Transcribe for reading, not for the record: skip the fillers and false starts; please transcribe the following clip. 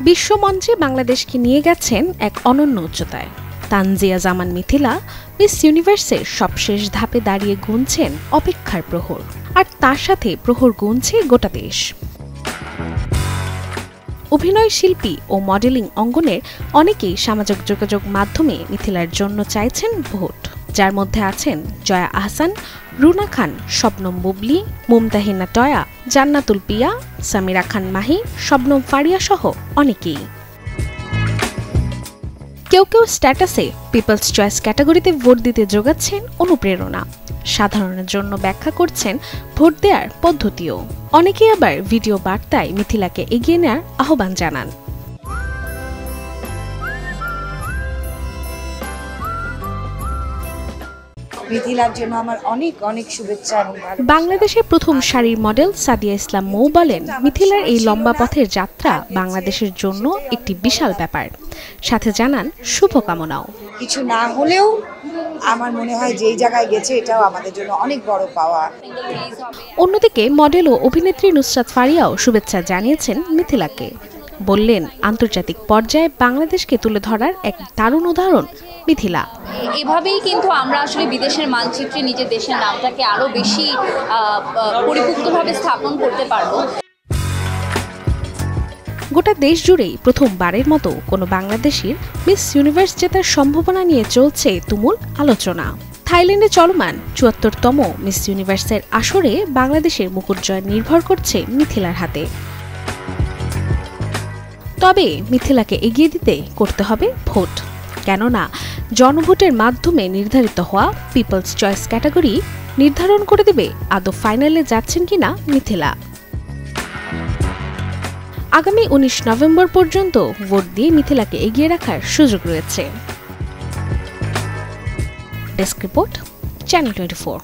বিশ্বমঞ্চে বাংলাদেশকে নিয়ে গেছেন এক অনন্য উচ্চতায়। তানজিয়া জামান মিথিলা মিস ইউনিভার্সের সবশেষ ধাপে দাঁড়িয়ে গুনছেন অপেক্ষার প্রহর, আর তার সাথে প্রহর গুনছে গোটা দেশ। অভিনয় শিল্পী ও মডেলিং অঙ্গনের অনেকেই সামাজিক যোগাযোগ মাধ্যমে মিথিলার জন্য চাইছেন ভোট, যার মধ্যে আছেন জয়া আহসান, রুনা খান, শবনম বুবলি, মুমতাহিনা টয়া, জান্নাতুল পিয়া, সামিরা খান মাহি, শবনম ফারিয়া সহ অনেকেই। কেউ কেউ স্ট্যাটাসে পিপলস চয়েস ক্যাটাগরিতে ভোট দিতে যোগাচ্ছেন অনুপ্রেরণা, সাধারণের জন্য ব্যাখ্যা করছেন ভোট দেওয়ার পদ্ধতিও। অনেকেই আবার ভিডিও বার্তায় মিথিলাকে এগিয়ে নেওয়ার আহ্বান জানান। মিথিলার জন্য আমার অনেক অনেক শুভেচ্ছা। বাংলাদেশের প্রথম সারির মডেল সাদিয়া ইসলাম মৌ বলেন, মিথিলার এই লম্বা পথের যাত্রা বাংলাদেশের জন্য একটি বিশাল ব্যাপার, সাথে জানান শুভকামনাও। কিছু না হলেও আমার মনে হয় যেই জায়গায় গেছে এটাও আমাদের জন্য অনেক বড় পাওয়া। অন্যদিকে মডেল ও অভিনেত্রী নুসরাত ফারিয়াও শুভেচ্ছা জানিয়েছেন মিথিলাকে। বললেন, আন্তর্জাতিক পর্যায়ে বাংলাদেশকে তুলে ধরার এক দারুণ উদাহরণ মিথিলা। এভাবেই কিন্তু আমরা আসলে বিদেশের মানচিত্রে নিজের দেশের নামটাকে আরো বেশি পরিপুক্তভাবে স্থাপন করতে পারবো। গোটা দেশ জুড়েই প্রথমবারের মতো কোনো বাংলাদেশীর মিস ইউনিভার্স জেতার সম্ভাবনা নিয়ে চলছে তুমুল আলোচনা। থাইল্যান্ডে চলমান ৭৪তম মিস ইউনিভার্সের আসরে বাংলাদেশের মুকুট জয় নির্ভর করছে মিথিলার হাতে। তবে মিথিলাকে এগিয়ে দিতে করতে হবে ভোট, কেননা জনভোটের মাধ্যমে নির্ধারিত হওয়া পিপলস চয়েস ক্যাটাগরি নির্ধারণ করে দেবে আদৌ ফাইনালে যাচ্ছেন কিনা মিথিলা। আগামী ১৯ নভেম্বর পর্যন্ত ভোট দিয়ে মিথিলাকে এগিয়ে রাখার সুযোগ রয়েছে। Desk report, channel 24।